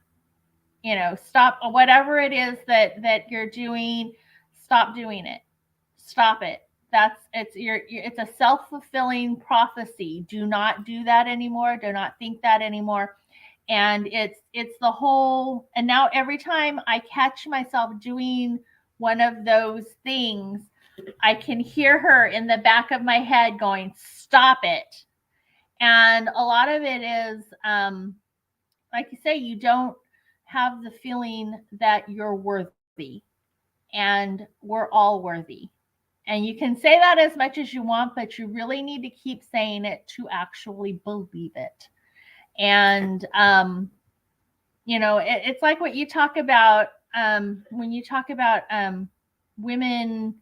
Stop whatever it is that you're doing. Stop doing it. Stop it. It's a self-fulfilling prophecy. Do not do that anymore. Do not think that anymore. And it's the whole, and now every time I catch myself doing one of those things, I can hear her in the back of my head going, stop it. And a lot of it is like you say, you don't have the feeling that you're worthy, and we're all worthy. And you can say that as much as you want, but you really need to keep saying it to actually believe it. And it's like what you talk about when you talk about women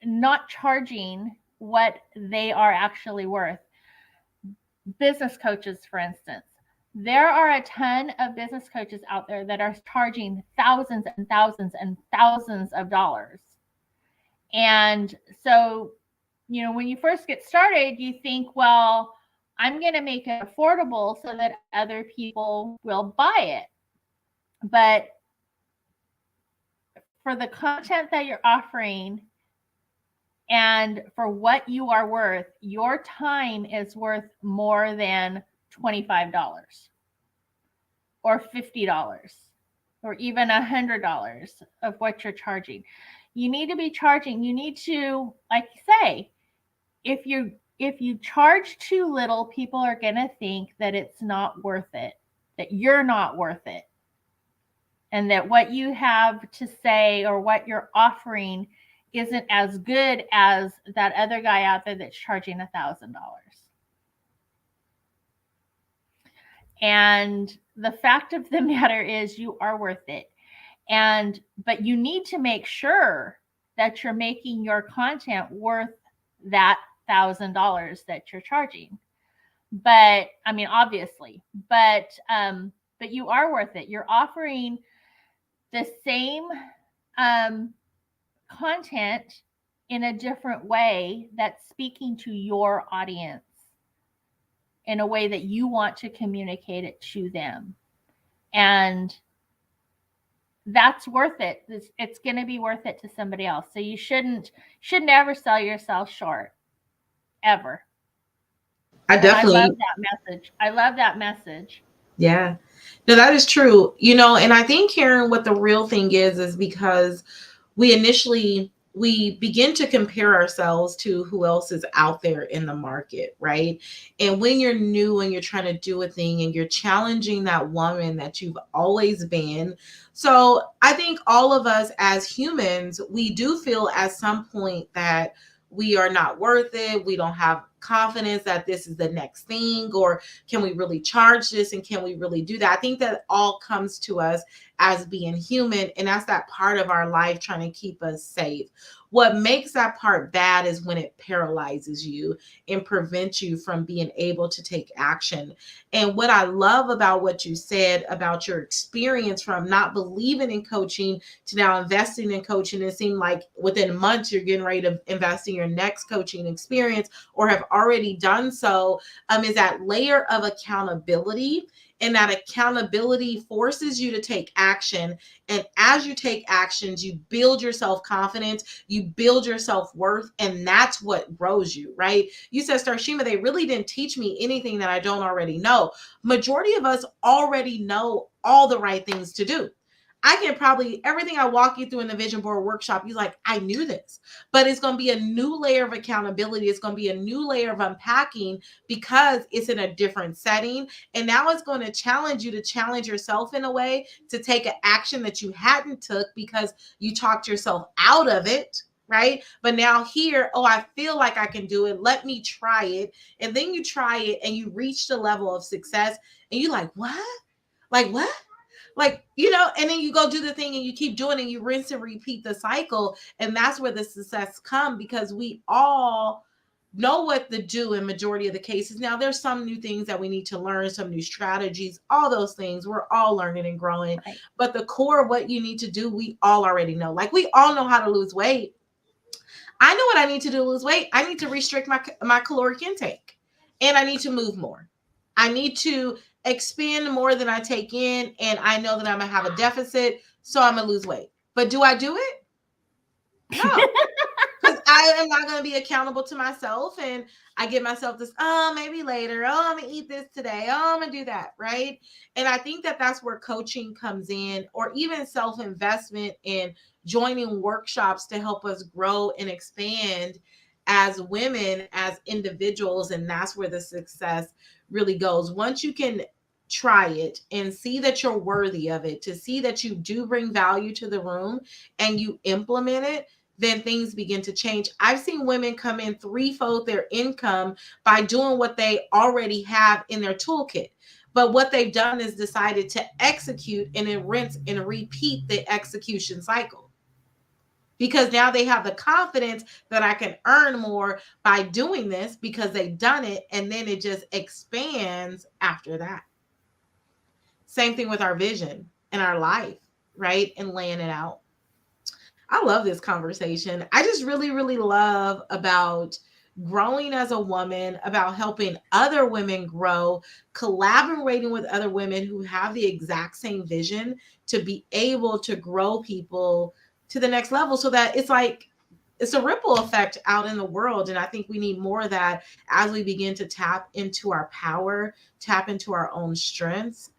not charging what they are actually worth. Business coaches, for instance, there are a ton of business coaches out there that are charging thousands and thousands and thousands of dollars. And so, when you first get started, you think, well, I'm going to make it affordable so that other people will buy it. But for the content that you're offering and for what you are worth, your time is worth more than $25 or $50 or even $100 of what you're charging. You need to be charging. You need to, like you say, if you charge too little, people are going to think that it's not worth it, that you're not worth it, and that what you have to say or what you're offering isn't as good as that other guy out there that's charging $1,000. And the fact of the matter is, you are worth it. But you need to make sure that you're making your content worth that $1,000 that you're charging. But I mean, obviously, but you are worth it. You're offering the same content in a different way that's speaking to your audience in a way that you want to communicate it to them. And that's worth it. It's going to be worth it to somebody else. So you shouldn't ever sell yourself short, ever. I definitely love that message. I love that message. Yeah. No, that is true. And I think, Karen, what the real thing is because we begin to compare ourselves to who else is out there in the market, right? And when you're new and you're trying to do a thing and you're challenging that woman that you've always been. So I think all of us as humans, we do feel at some point that we are not worth it. We don't have confidence that this is the next thing, or can we really charge this, and can we really do that? I think that all comes to us as being human, and that's that part of our life trying to keep us safe. What makes that part bad is when it paralyzes you and prevents you from being able to take action. And what I love about what you said about your experience from not believing in coaching to now investing in coaching, it seemed like within months you're getting ready to invest in your next coaching experience or have already done so, is that layer of accountability. And that accountability forces you to take action. And as you take actions, you build your self-confidence, you build your self-worth, and that's what grows you, right? You said, Starshima, they really didn't teach me anything that I don't already know. Majority of us already know all the right things to do. I can probably, everything I walk you through in the vision board workshop, you're like, I knew this, but it's going to be a new layer of accountability. It's going to be a new layer of unpacking because it's in a different setting. And now it's going to challenge you to challenge yourself in a way to take an action that you hadn't took because you talked yourself out of it. Right. But now here, I feel like I can do it. Let me try it. And then you try it and you reach the level of success and you're like, what? Like what? Like, and then you go do the thing and you keep doing it, you rinse and repeat the cycle. And that's where the success comes, because we all know what to do in majority of the cases. Now, there's some new things that we need to learn, some new strategies, all those things. We're all learning and growing. Right. But the core of what you need to do, we all already know. Like, we all know how to lose weight. I know what I need to do to lose weight. I need to restrict my caloric intake, and I need to move more. I need to expend more than I take in, and I know that I'm gonna have a deficit, so I'm gonna lose weight. But do I do it? No, because I am not gonna be accountable to myself, and I give myself this, maybe later, I'm gonna eat this today, I'm gonna do that, right? And I think that that's where coaching comes in, or even self-investment in joining workshops to help us grow and expand as women, as individuals, and that's where the success really goes. Once you can try it and see that you're worthy of it, to see that you do bring value to the room and you implement it, then things begin to change. I've seen women come in threefold their income by doing what they already have in their toolkit. But what they've done is decided to execute and then rinse and repeat the execution cycle. Because now they have the confidence that I can earn more by doing this because they've done it. And then it just expands after that. Same thing with our vision and our life, right? And laying it out. I love this conversation. I just really, really love about growing as a woman, about helping other women grow, collaborating with other women who have the exact same vision to be able to grow people to the next level, so that it's like it's a ripple effect out in the world. And I think we need more of that as we begin to tap into our power, tap into our own strengths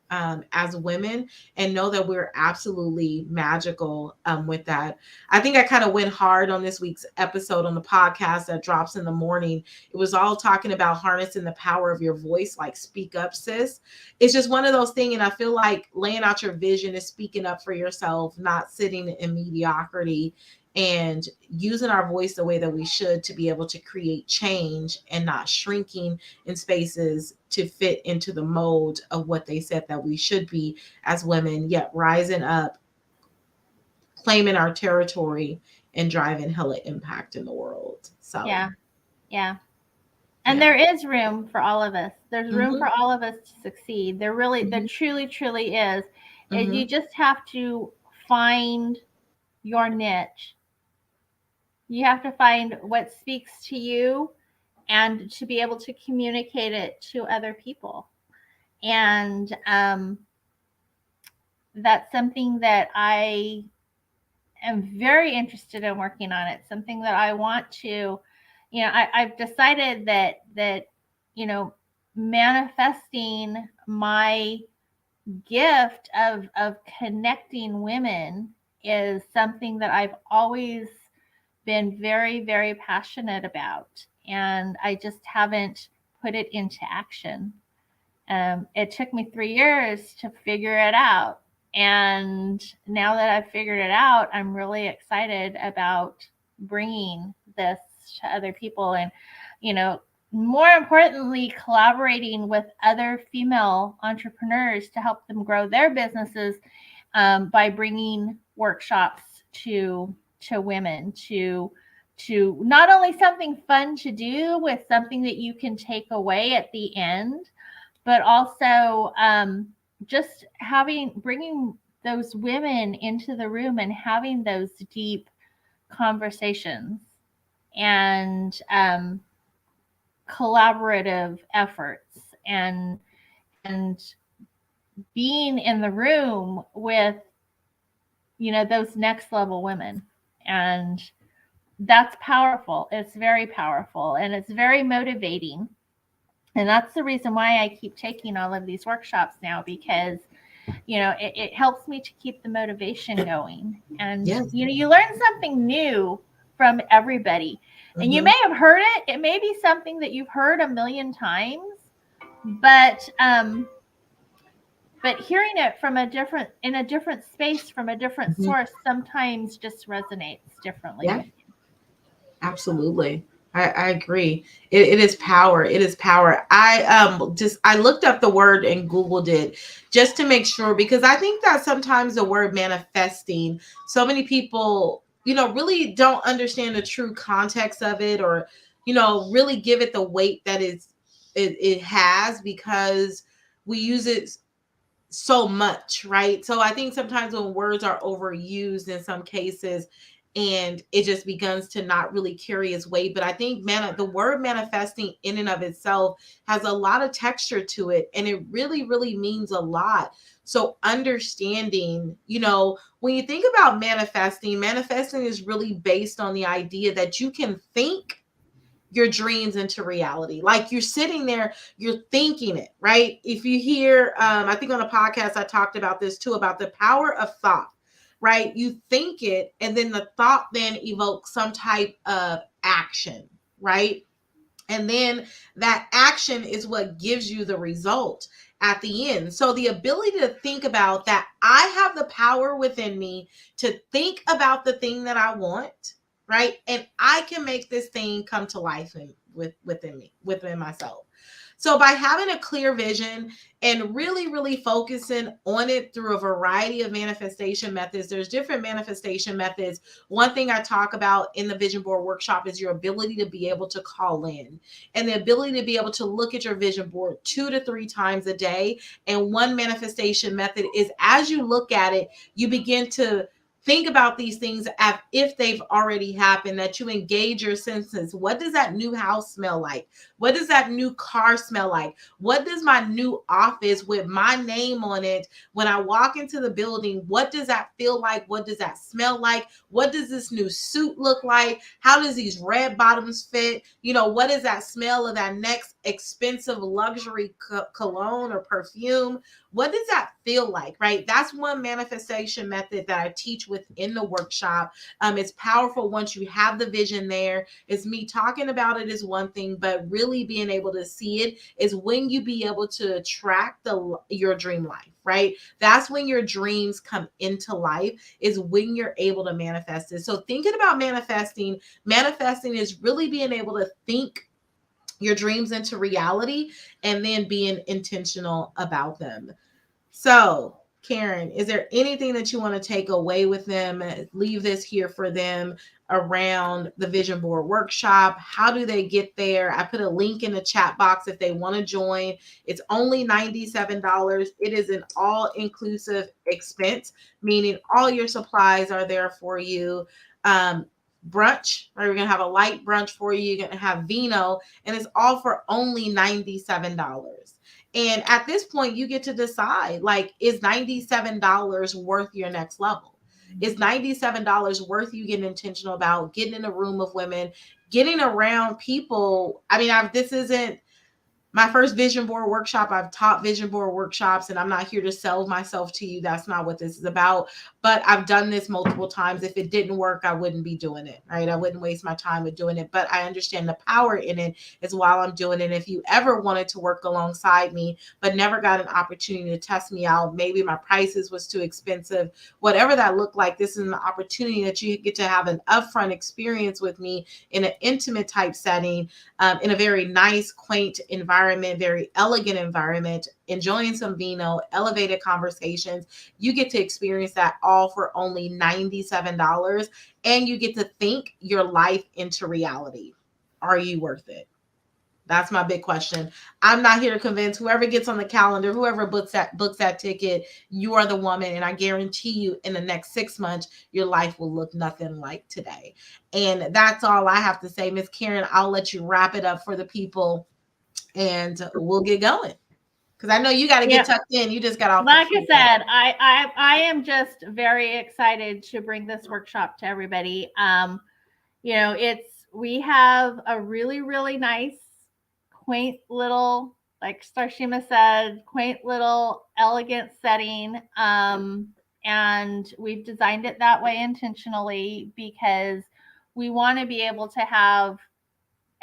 as women, and know that we're absolutely magical with that. I think I kind of went hard on this week's episode on the podcast that drops in the morning. It was all talking about harnessing the power of your voice, like speak up, sis. It's just one of those things. And I feel like laying out your vision is speaking up for yourself, not sitting in mediocrity, and using our voice the way that we should to be able to create change, and not shrinking in spaces to fit into the mold of what they said that we should be as women, yet rising up, claiming our territory, and driving hella impact in the world. So yeah. And there is room for all of us. There's room for all of us to succeed. There truly is. And you just have to find your niche. You have to find what speaks to you and to be able to communicate it to other people. And that's something that I am very interested in working on. It's something that I want to, I've decided that, manifesting my gift of connecting women is something that I've always been very, very passionate about. And I just haven't put it into action. It took me 3 years to figure it out. And now that I've figured it out, I'm really excited about bringing this to other people. And, more importantly, collaborating with other female entrepreneurs to help them grow their businesses by bringing workshops to women, to not only something fun to do with something that you can take away at the end, but also just bringing those women into the room and having those deep conversations and collaborative efforts and being in the room with, those next level women. And that's powerful. It's very powerful, and it's very motivating. And that's the reason why I keep taking all of these workshops now, because, it helps me to keep the motivation going. And, you learn something new from everybody. And you may have heard it. It may be something that you've heard a million times, but hearing it in a different space, from a different source, sometimes just resonates differently. Yeah, absolutely. I agree. It is power. It is power. I looked up the word and Googled it just to make sure, because I think that sometimes the word manifesting, so many people, really don't understand the true context of it, or, really give it the weight that it has, because we use it so much, right? So I think sometimes when words are overused in some cases, and it just begins to not really carry its weight. But I think the word manifesting in and of itself has a lot of texture to it, and it really, really means a lot. So understanding, when you think about manifesting is really based on the idea that you can think your dreams into reality. Like, you're sitting there, you're thinking it, right? If you hear, I think on a podcast, I talked about this too, about the power of thought, right? You think it, and then the thought then evokes some type of action, right? And then that action is what gives you the result at the end. So the ability to think about that, I have the power within me to think about the thing that I want, right? And I can make this thing come to life within me, within myself. So by having a clear vision and really focusing on it through a variety of manifestation methods, there's different manifestation methods. One thing I talk about in the vision board workshop is your ability to be able to call in and the ability to be able to look at your vision board 2 to 3 times a day. And one manifestation method is as you look at it, you begin to think about these things as if they've already happened, that you engage your senses. What does that new house smell like? What does that new car smell like? What does my new office with my name on it, when I walk into the building, what does that feel like? What does that smell like? What does this new suit look like? How does these red bottoms fit? You know, what is that smell of that next expensive luxury cologne or perfume? What does that feel like, right? That's one manifestation method that I teach within the workshop. It's powerful once you have the vision there. It's me talking about it is one thing, but really being able to see it is when you be able to attract your dream life, right? That's when your dreams come into life, is when you're able to manifest it. So thinking about manifesting is really being able to think your dreams into reality and then being intentional about them. So, Karen, is there anything that you want to take away with them, leave this here for them around the vision board workshop? How do they get there? I put a link in the chat box if they want to join. It's only $97. It is an all-inclusive expense, meaning all your supplies are there for you. Brunch, right? We're gonna have a light brunch for you. You're gonna have vino, and it's all for only $97. And at this point, you get to decide, like, is $97 worth your next level? Is $97 worth you getting intentional about getting in a room of women, getting around people? I mean, this isn't my first vision board workshop. I've taught vision board workshops, and I'm not here to sell myself to you. That's not what this is about. But I've done this multiple times. If it didn't work, I wouldn't be doing it, right? I wouldn't waste my time with doing it. But I understand the power in it is while I'm doing it. If you ever wanted to work alongside me, but never got an opportunity to test me out, maybe my prices was too expensive, whatever that looked like, this is an opportunity that you get to have an upfront experience with me in an intimate type setting, in a very nice, quaint environment, very elegant environment, enjoying some vino, elevated conversations. You get to experience that all for only $97. And you get to think your life into reality. Are you worth it? That's my big question. I'm not here to convince whoever gets on the calendar, whoever books that ticket, you are the woman. And I guarantee you in the next 6 months, your life will look nothing like today. And that's all I have to say. Miss Karen, I'll let you wrap it up for the people and we'll get going. Because I know you got to get tucked in. You just got off. Like I said, I am just very excited to bring this workshop to everybody. You know, we have a really nice, quaint little, like Starshima said, quaint little elegant setting. And we've designed it that way intentionally because we want to be able to have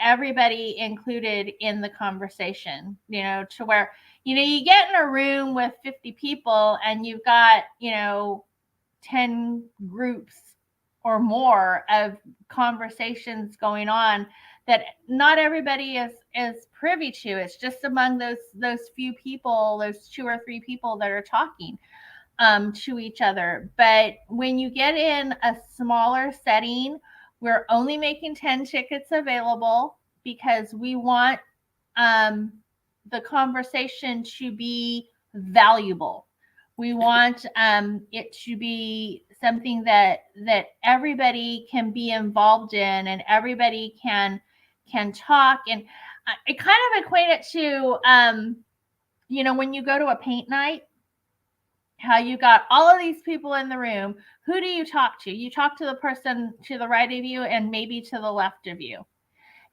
everybody included in the conversation, you know, to where, you know, you get in a room with 50 people and you've got, you know, 10 groups or more of conversations going on that not everybody is privy to. It's just among those few people, those 2 or 3 people that are talking to each other. But when you get in a smaller setting, we're only making 10 tickets available because we want the conversation to be valuable. We want it to be something that everybody can be involved in and everybody can talk. And I kind of equate it to, you know, when you go to a paint night, how you got all of these people in the room. Who do you talk to? You talk to the person to the right of you and maybe to the left of you.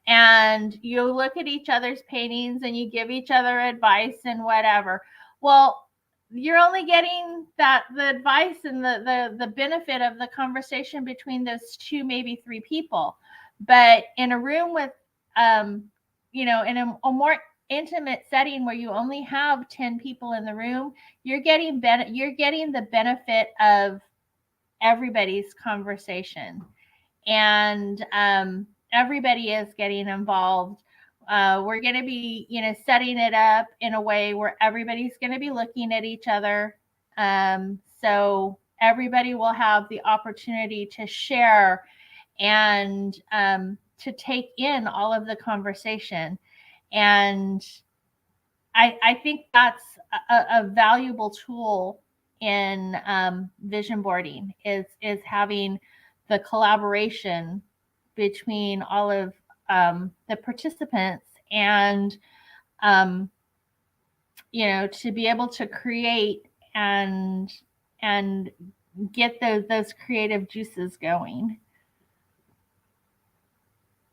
And you look at each other's paintings and you give each other advice and whatever. Well, you're only getting the advice and the benefit of the conversation between those 2, maybe 3 people. But in a room with in a more intimate setting where you only have 10 people in the room, you're getting the benefit of everybody's conversation, and everybody is getting involved. We're going to be, setting it up in a way where everybody's going to be looking at each other. So everybody will have the opportunity to share and to take in all of the conversation. And I think that's a valuable tool in vision boarding is having the collaboration between all of the participants, and to be able to create and get those creative juices going.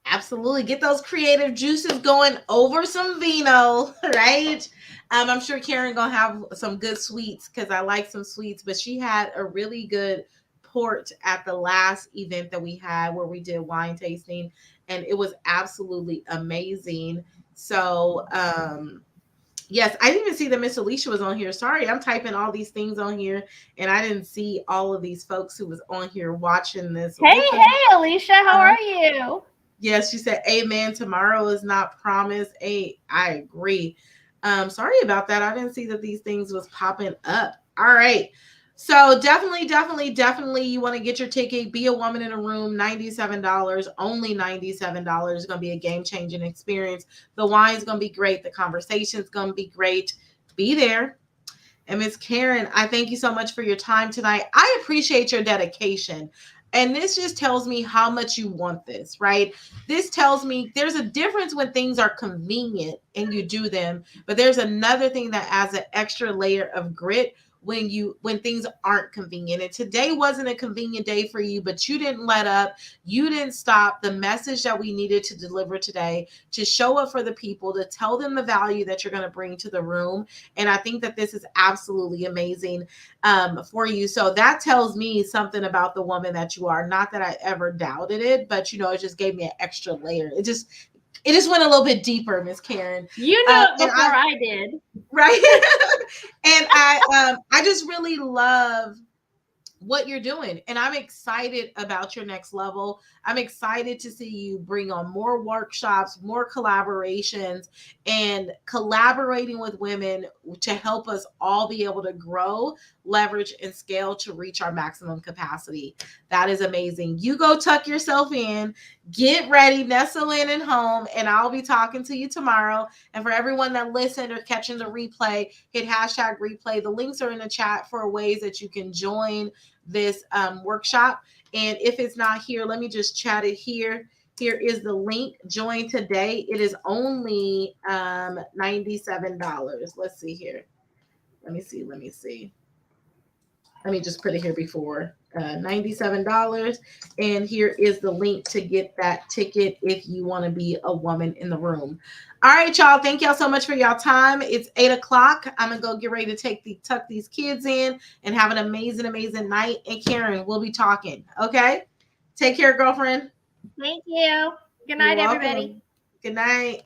Absolutely. Get those creative juices going over some vino, right? I'm sure Karen gonna have some good sweets because I like some sweets, but she had a really good port at the last event that we had where we did wine tasting, and it was absolutely amazing. So yes, I didn't even see that Miss Alicia was on here. Sorry, I'm typing all these things on here, and I didn't see all of these folks who was on here watching this. Hey, Alicia, how are you? Yes, she said, amen. Tomorrow is not promised. I agree. Sorry about that. I didn't see that these things was popping up. All right. So definitely, you want to get your ticket. Be a Woman in a Room, $97, only $97. It's going to be a game-changing experience. The wine's going to be great. The conversation's going to be great. Be there. And Miss Karen, I thank you so much for your time tonight. I appreciate your dedication. And this just tells me how much you want this, right? This tells me there's a difference when things are convenient and you do them, but there's another thing that adds an extra layer of grit when things aren't convenient. And today wasn't a convenient day for you, but you didn't let up. You didn't stop the message that we needed to deliver today, to show up for the people, to tell them the value that you're going to bring to the room. And I think that this is absolutely amazing for you. So that tells me something about the woman that you are. Not that I ever doubted it, but it just gave me an extra layer. It just went a little bit deeper, Miss Karen. You know it before I did. Right. And I just really love what you're doing. And I'm excited about your next level. I'm excited to see you bring on more workshops, more collaborations, and collaborating with women to help us all be able to grow, leverage, and scale to reach our maximum capacity. That is amazing. You go tuck yourself in, get ready, nestle in at home, and I'll be talking to you tomorrow. And for everyone that listened or catching the replay, hit #replay. The links are in the chat for ways that you can join this workshop. And if it's not here, let me just chat it here. Here is the link. Join today. It is only $97. Let's see here. Let me see. Let me just put it here before. $97. And here is the link to get that ticket if you want to be a woman in the room. All right, y'all. Thank y'all so much for y'all time. It's 8:00. I'm going to go get ready to tuck these kids in and have an amazing, amazing night. And Karen, we'll be talking. Okay? Take care, girlfriend. Thank you. Good night, everybody. Good night.